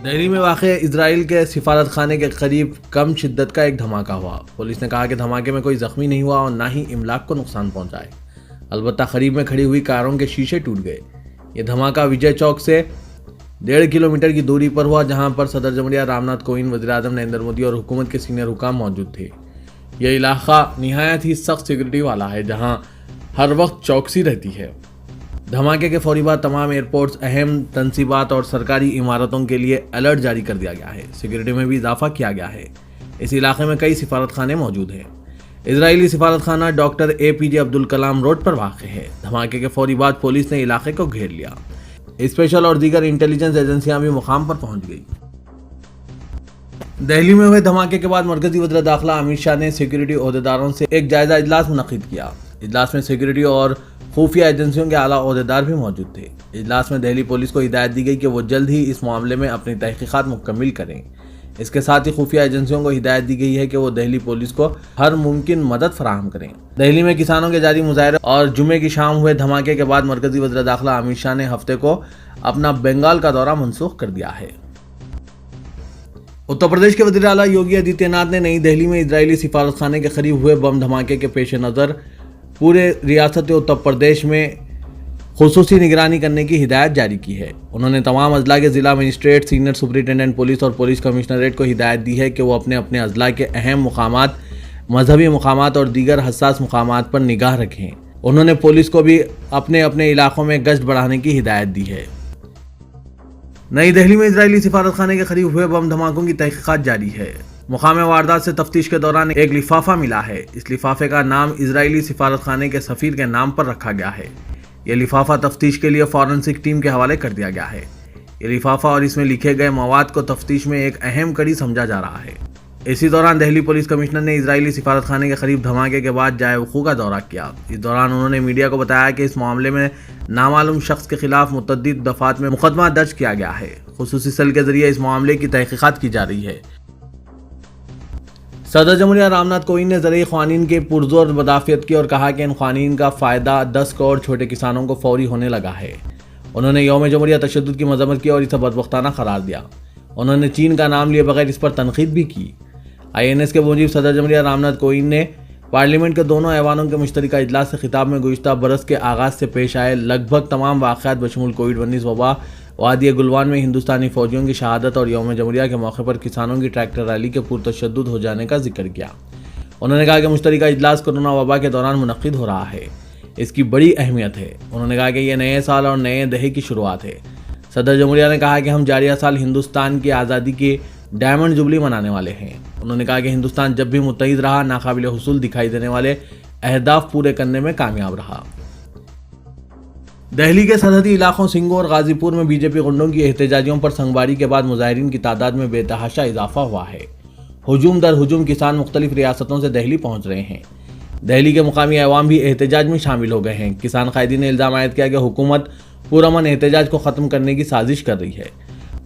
دہلی میں واقع اسرائیل کے سفارت خانے کے قریب کم شدت کا ایک دھماکہ ہوا۔ پولیس نے کہا کہ دھماکے میں کوئی زخمی نہیں ہوا اور نہ ہی املاک کو نقصان پہنچا ہے، البتہ قریب میں کھڑی ہوئی کاروں کے شیشے ٹوٹ گئے۔ یہ دھماکہ وجے چوک سے 1.5 کلومیٹر کی دوری پر ہوا، جہاں پر صدر جمہوریہ رام ناتھ کووند، وزیر اعظم نریندر مودی اور حکومت کے سینئر حکام موجود تھے۔ یہ علاقہ نہایت ہی سخت سیکورٹی والا ہے، جہاں ہر وقت چوکسی رہتی ہے۔ دھماکے کے فوری بعد تمام ایئرپورٹس، اہم تنصیبات اور سرکاری عمارتوں کے لیے الرٹ جاری کر دیا گیا ہے۔ سیکورٹی میں بھی اضافہ کیا گیا ہے۔ اس علاقے میں کئی سفارت خانے موجود ہیں۔ اسرائیلی سفارت خانہ ڈاکٹر APJ عبدالکلام روڈ پر واقع ہے۔ دھماکے کے فوری بعد پولیس نے علاقے کو گھیر لیا۔ اسپیشل اور دیگر انٹیلیجنس ایجنسیاں بھی مقام پر پہنچ گئی۔ دہلی میں ہوئے دھماکے کے بعد مرکزی وزیر داخلہ امت شاہ نے سیکورٹی عہدیداروں سے ایک جائزہ اجلاس منعقد کیا۔ اجلاس میں سیکورٹی اور خفیہ ایجنسیوں کے اعلیٰ عہدیدار بھی موجود تھے۔ اجلاس میں دہلی پولیس کو ہدایت دی گئی کہ وہ جلد ہی اس معاملے میں اپنی تحقیقات مکمل کریں۔ اس کے ساتھ ہی خفیہ ایجنسیوں کو ہدایت دی گئی ہے کہ وہ دہلی پولیس کو ہر ممکن مدد فراہم کریں۔ دہلی میں کسانوں کے جاری مظاہرے اور جمعے کی شام ہوئے دھماکے کے بعد مرکزی وزیر داخلہ امت شاہ نے ہفتے کو اپنا بنگال کا دورہ منسوخ کر دیا ہے۔ اتر پردیش کے وزیر اعلیٰ یوگی آدتیہ ناتھ نے نئی دہلی میں اسرائیلی سفارت خانے کے قریب ہوئے بم دھماکے کے پیش نظر پورے ریاست اتر پردیش میں خصوصی نگرانی کرنے کی ہدایت جاری کی ہے۔ انہوں نے تمام اضلاع کے ضلع مجسٹریٹ، سینئر سپرنٹینڈنٹ پولیس اور پولیس کمشنریٹ کو ہدایت دی ہے کہ وہ اپنے اپنے اضلاع کے اہم مقامات، مذہبی مقامات اور دیگر حساس مقامات پر نگاہ رکھیں۔ انہوں نے پولیس کو بھی اپنے اپنے علاقوں میں گشت بڑھانے کی ہدایت دی ہے۔ نئی دہلی میں اسرائیلی سفارت خانے کے قریب ہوئے بم دھماکوں کی تحقیقات جاری ہے۔ مقام واردات سے تفتیش کے دوران ایک لفافہ ملا ہے۔ اس لفافے کا نام اسرائیلی سفارت خانے کے سفیر کے نام پر رکھا گیا ہے۔ یہ لفافہ تفتیش کے لیے فورنسک ٹیم کے حوالے کر دیا گیا ہے۔ یہ لفافہ اور اس میں لکھے گئے مواد کو تفتیش میں ایک اہم کڑی سمجھا جا رہا ہے۔ اسی دوران دہلی پولیس کمشنر نے اسرائیلی سفارت خانے کے قریب دھماکے کے بعد جائے وقوع کا دورہ کیا۔ اس دوران انہوں نے میڈیا کو بتایا کہ اس معاملے میں نامعلوم شخص کے خلاف متعدد دفعات میں مقدمہ درج کیا گیا ہے۔ خصوصی سیل کے ذریعے اس معاملے کی تحقیقات کی جا رہی ہے۔ صدر جمہوریہ رام ناتھ کووند نے زرعی قوانین کی پرزور مدافعت کی اور کہا کہ ان قوانین کا فائدہ 10 کروڑ چھوٹے کسانوں کو فوری ہونے لگا ہے۔ انہوں نے یوم جمہوریہ تشدد کی مذمت کی اور اسے بدبختانہ قرار دیا۔ انہوں نے چین کا نام لیے بغیر اس پر تنقید بھی کی۔ INS کے موجب صدر جمہوریہ رام ناتھ کووند نے پارلیمنٹ کے دونوں ایوانوں کے مشترکہ اجلاس سے خطاب میں گزشتہ برس کے آغاز سے پیش آئے لگ بھگ تمام واقعات بشمول کووڈ-19 وبا، وادی گلوان میں ہندوستانی فوجیوں کی شہادت اور یوم جمہوریہ کے موقع پر کسانوں کی ٹریکٹر ریلی کے پرتشدد ہو جانے کا ذکر کیا۔ انہوں نے کہا کہ مشترکہ اجلاس کورونا وبا کے دوران منعقد ہو رہا ہے۔ اس کی بڑی اہمیت ہے۔ انہوں نے کہا کہ یہ نئے سال اور نئے دہے کی شروعات ہے۔ صدر جمہوریہ نے کہا کہ ہم جاریہ سال ہندوستان کی آزادی کی ڈائمنڈ جبلی منانے والے ہیں۔ انہوں نے کہا کہ ہندوستان جب بھی متحد رہا، ناقابل حصول دکھائی دینے والے اہداف پورے کرنے میں کامیاب رہا۔ دہلی کے سرحدی علاقوں سنگھو اور غازی پور میں BJP غنڈوں کی احتجاجیوں پر سنگباری کے بعد مظاہرین کی تعداد میں بے تحاشا اضافہ ہوا ہے۔ ہجوم در ہجوم کسان مختلف ریاستوں سے دہلی پہنچ رہے ہیں۔ دہلی کے مقامی عوام بھی احتجاج میں شامل ہو گئے ہیں۔ کسان قائدین نے الزام عائد کیا کہ حکومت پرامن احتجاج کو ختم کرنے کی سازش کر رہی ہے۔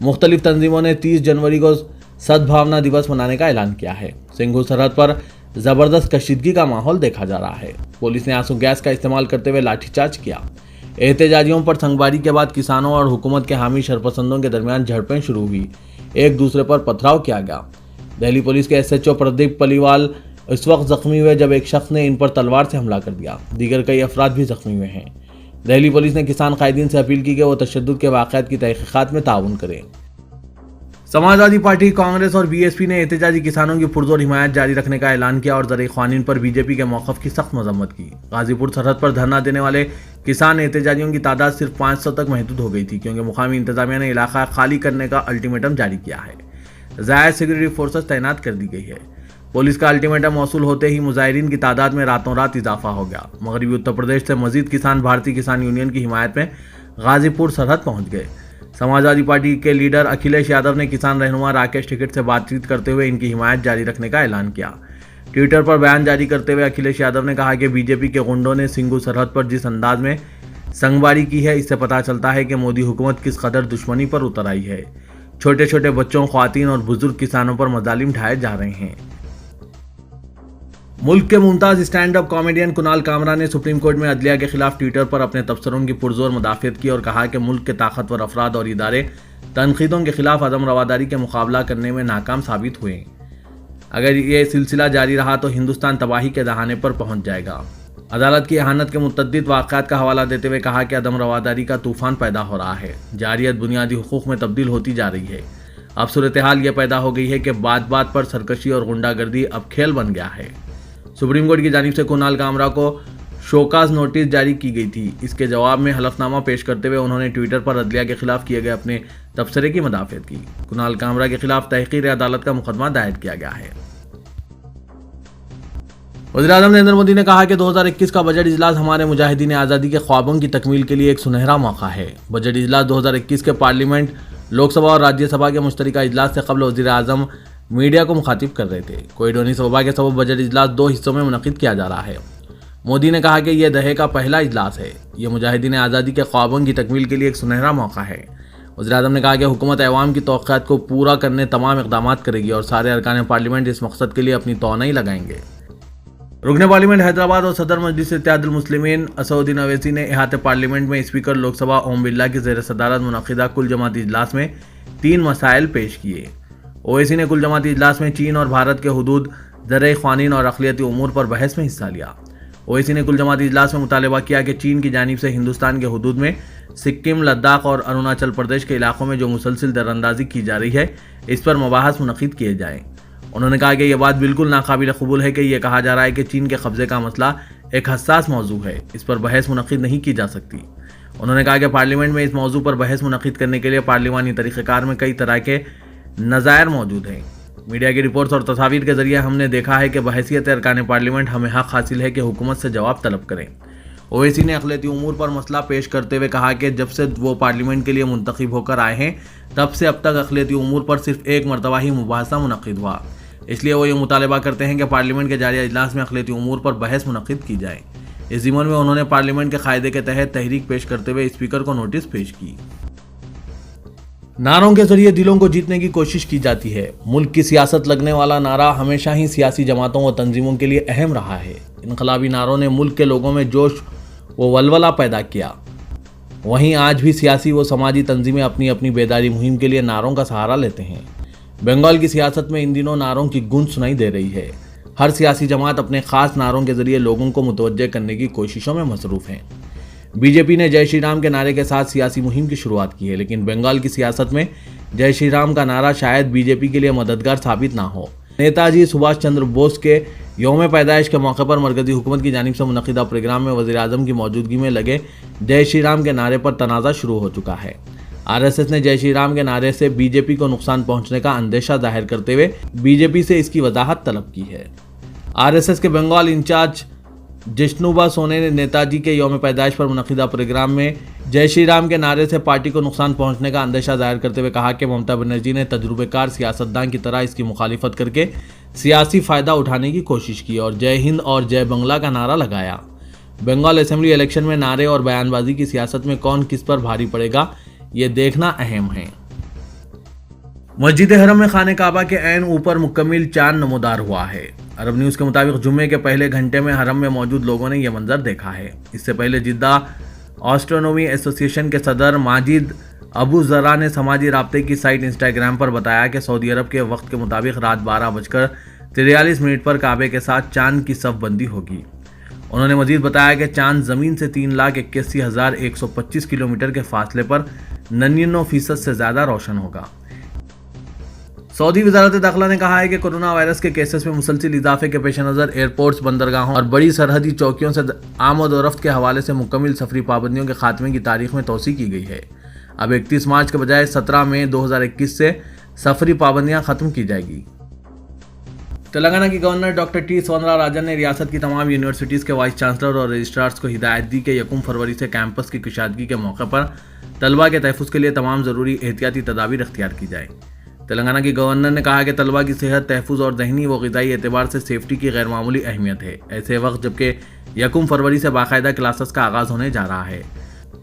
مختلف تنظیموں نے 30 جنوری کو سدبھاونا دیوس منانے کا اعلان کیا ہے۔ سنگھو سرحد پر زبردست کشیدگی کا ماحول دیکھا جا رہا ہے۔ پولیس نے آنسو گیس کا استعمال کرتے ہوئے لاٹھی چارج کیا۔ احتجاجیوں پر سنگباری کے بعد کسانوں اور حکومت کے حامی شرپسندوں کے درمیان جھڑپیں شروع ہوئی۔ ایک دوسرے پر پتھراؤ کیا گیا۔ دہلی پولیس کے SHO پردیپ پلیوال اس وقت زخمی ہوئے جب ایک شخص نے ان پر تلوار سے حملہ کر دیا۔ دیگر کئی افراد بھی زخمی ہوئے ہیں۔ دہلی پولیس نے کسان قائدین سے اپیل کی کہ وہ تشدد کے واقعات کی تحقیقات میں تعاون کریں۔ سماجوادی پارٹی، کانگریس اور BSP نے احتجاجی کسانوں کی پرزور حمایت جاری رکھنے کا اعلان کیا اور زرعی قوانین پر BJP کے موقف کی سخت مذمت کی۔ غازی پور سرحد پر دھرنا دینے والے کسان احتجاجیوں کی تعداد صرف 500 تک محدود ہو گئی تھی، کیونکہ مقامی انتظامیہ نے علاقہ خالی کرنے کا الٹیمیٹم جاری کیا ہے۔ زائد سیکورٹی فورسز تعینات کر دی گئی ہے۔ پولیس کا الٹیمیٹم موصول ہوتے ہی مظاہرین کی تعداد میں راتوں رات اضافہ ہو گیا۔ مغربی اتر پردیش سے مزید کسان بھارتی کسان یونین کی حمایت میں غازی پور سرحد پہنچ گئے۔ سماجوادی پارٹی کے لیڈر اکھلیش یادو نے کسان رہنما راکیش ٹکیٹ سے بات چیت کرتے ہوئے ان کی حمایت جاری رکھنے کا اعلان کیا۔ ٹویٹر پر بیان جاری کرتے ہوئے اکھلیش یادو نے کہا کہ BJP کے غنڈوں نے سنگھو سرحد پر جس انداز میں سنگباری کی ہے، اس سے پتہ چلتا ہے کہ مودی حکومت کس قدر دشمنی پر اتر آئی ہے۔ چھوٹے چھوٹے بچوں، خواتین اور بزرگ کسانوں پر مظالم ڈھائے جا رہے ہیں۔ ملک کے ممتاز اسٹینڈ اپ کامیڈین کنال کامرا نے سپریم کورٹ میں عدلیہ کے خلاف ٹویٹر پر اپنے تبصروں کی پرزور مدافعت کی اور کہا کہ ملک کے طاقتور افراد اور ادارے تنقیدوں کے خلاف عدم رواداری کے مقابلہ کرنے میں ناکام ثابت ہوئے. اگر یہ سلسلہ جاری رہا تو ہندوستان تباہی کے دہانے پر پہنچ جائے گا. عدالت کی اہانت کے متعدد واقعات کا حوالہ دیتے ہوئے کہا کہ عدم رواداری کا طوفان پیدا ہو رہا ہے. جارحیت بنیادی حقوق میں تبدیل ہوتی جا رہی ہے. اب صورتحال یہ پیدا ہو گئی ہے کہ بات بات پر سرکشی اور غنڈہ گردی اب کھیل بن گیا ہے. سپریم کورٹ کی جانب سے کنال کامرا کو شوکاز نوٹس جاری کی گئی تھی. اس کے جواب میں حلف نامہ پیش کرتے ہوئے انہوں نے ٹویٹر پر عدلیہ کے خلاف کیے گئے اپنے تبصرے کی مدافعت کی. کنال کامرا کے خلاف تحقیر عدالت کا مقدمہ دائر کیا گیا ہے. وزیراعظم نریندر مودی نے کہا کہ 2021 کا بجٹ اجلاس ہمارے مجاہدین آزادی کے خوابوں کی تکمیل کے لیے ایک سنہرا موقع ہے. بجٹ اجلاس 2021 کے پارلیمنٹ، لوک سبھا اور راجیہ سبھا کے مشترکہ اجلاس سے قبل وزیر اعظم میڈیا کو مخاطب کر رہے تھے. کووڈ-19 وبا کے سبب بجٹ اجلاس 2 حصوں میں منعقد کیا جا رہا ہے. مودی نے کہا کہ یہ دہے کا پہلا اجلاس ہے. یہ مجاہدین آزادی کے خوابوں کی تکمیل کے لیے ایک سنہرا موقع ہے. وزیر اعظم نے کہا کہ حکومت عوام کی توقعات کو پورا کرنے تمام اقدامات کرے گی اور سارے ارکان پارلیمنٹ اس مقصد کے لیے اپنی توانائی لگائیں گے. رکن پارلیمنٹ حیدرآباد اور صدر مجلس اتحاد المسلمین اسد الدین اویسی نے احاطہ پارلیمنٹ میں اسپیکر لوک سبھا اوم برلا کی زیر صدارت منعقدہ کل جماعتی اجلاس میں 3 مسائل پیش کیے. اویسی نے کل جماعتی اجلاس میں چین اور بھارت کے حدود، زرعی قوانین اور اقلیتی امور پر بحث میں حصہ لیا. اویسی نے کل جماعتی اجلاس میں مطالبہ کیا کہ چین کی جانب سے ہندوستان کے حدود میں سکم، لداخ اور اروناچل پردیش کے علاقوں میں جو مسلسل دراندازی کی جا رہی ہے اس پر مباحث منعقد کیے جائیں. انہوں نے کہا کہ یہ بات بالکل ناقابل قبول ہے کہ یہ کہا جا رہا ہے کہ چین کے قبضے کا مسئلہ ایک حساس موضوع ہے، اس پر بحث منعقد نہیں کی جا سکتی. انہوں نے کہا کہ پارلیمنٹ میں اس موضوع پر بحث منعقد کرنے کے لیے پارلیمانی طریقہ کار میں کئی طرح کے نظائر موجود ہیں. میڈیا کی رپورٹس اور تصاویر کے ذریعے ہم نے دیکھا ہے کہ بحیثیت ارکان پارلیمنٹ ہمیں حق حاصل ہے کہ حکومت سے جواب طلب کریں. اویسی نے اقلیتی امور پر مسئلہ پیش کرتے ہوئے کہا کہ جب سے وہ پارلیمنٹ کے لیے منتخب ہو کر آئے ہیں تب سے اب تک اقلیتی امور پر صرف ایک مرتبہ ہی مباحثہ منعقد ہوا. اس لیے وہ یہ مطالبہ کرتے ہیں کہ پارلیمنٹ کے جاری اجلاس میں اقلیتی امور پر بحث منعقد کی جائے. اس ضمن میں انہوں نے پارلیمنٹ کے قاعدے کے تحت تحریک پیش کرتے ہوئے اسپیکر کو نوٹس پیش کی. نعروں کے ذریعے دلوں کو جیتنے کی کوشش کی جاتی ہے. ملک کی سیاست لگنے والا نعرہ ہمیشہ ہی سیاسی جماعتوں و تنظیموں کے لیے اہم رہا ہے. انقلابی نعروں نے ملک کے لوگوں میں جوش و ولولہ پیدا کیا. وہیں آج بھی سیاسی و سماجی تنظیمیں اپنی اپنی بیداری مہم کے لیے نعروں کا سہارا لیتے ہیں. بنگال کی سیاست میں ان دنوں نعروں کی گونج سنائی دے رہی ہے. ہر سیاسی جماعت اپنے خاص نعروں کے ذریعے لوگوں کو متوجہ کرنے کی کوششوں میں مصروف ہیں. بی جے پی نے جے شری رام کے نعرے کے ساتھ سیاسی مہم کی شروعات کی ہے، لیکن بنگال کی سیاست میں جے شری رام کا نعرہ شاید بی جے پی کے لیے مددگار ثابت نہ ہو. نیتا جی سبھاش چندر بوس کے یوم پیدائش کے موقع پر مرکزی حکومت کی جانب سے منعقدہ پروگرام میں وزیر اعظم کی موجودگی میں لگے جے شری رام کے نعرے پر تنازع شروع ہو چکا ہے. آر ایس ایس نے جے شری رام کے نعرے سے بی جے پی کو نقصان پہنچنے کا اندیشہ ظاہر کرتے ہوئے بی جے پی سے اس کی وضاحت طلب کی ہے. آر ایس ایس کے بنگال انچارج جشنوبا سونے نے نیتا جی کے یوم پیدائش پر منعقدہ پروگرام میں جے شری رام کے نعرے سے پارٹی کو نقصان پہنچنے کا اندیشہ ظاہر کرتے ہوئے کہا کہ ممتا بنرجی نے تجربہ کار سیاستدان کی طرح اس کی مخالفت کر کے سیاسی فائدہ اٹھانے کی کوشش کی اور جے ہند اور جے بنگلہ کا نعرہ لگایا. بنگال اسمبلی الیکشن میں نعرے اور بیان بازی کی سیاست میں کون کس پر بھاری پڑے گا یہ دیکھنا اہم ہے. مسجد حرم میں خانہ کعبہ کے عین اوپر مکمل چاند نمودار ہوا ہے. عرب نیوز کے مطابق جمعے کے پہلے گھنٹے میں حرم میں موجود لوگوں نے یہ منظر دیکھا ہے. اس سے پہلے جدہ آسٹرونومی ایسوسی ایشن کے صدر ماجد ابو ذرا نے سماجی رابطے کی سائٹ انسٹاگرام پر بتایا کہ سعودی عرب کے وقت کے مطابق رات 12:43 پر کعبے کے ساتھ چاند کی صف بندی ہوگی. انہوں نے مزید بتایا کہ چاند زمین سے 3,81,125 کلومیٹر کے فاصلے پر 99% سے زیادہ روشن ہوگا. سعودی وزارت داخلہ نے کہا ہے کہ کورونا وائرس کے کیسز میں مسلسل اضافے کے پیش نظر ایئرپورٹس، بندرگاہوں اور بڑی سرحدی چوکیوں سے آمد و رفت کے حوالے سے مکمل سفری پابندیوں کے خاتمے کی تاریخ میں توسیع کی گئی ہے. اب 31 مارچ کے بجائے 17 مئی 2021 سے سفری پابندیاں ختم کی جائے گی. تلنگانہ کی governor doctor T Soundara Rajan نے ریاست کی تمام یونیورسٹیز کے وائس چانسلر اور رجسٹرارز کو ہدایت دی کہ 1 فروری سے کیمپس کی کشادگی کے موقع پر طلباء کے تحفظ کے لیے تمام ضروری احتیاطی تدابیر اختیار کی جائیں. تلنگانہ کی گورنر نے کہا کہ طلباء کی صحت، تحفظ اور ذہنی و غذائی اعتبار سے سیفٹی کی غیر معمولی اہمیت ہے. ایسے وقت جبکہ 1 فروری سے باقاعدہ کلاسز کا آغاز ہونے جا رہا ہے،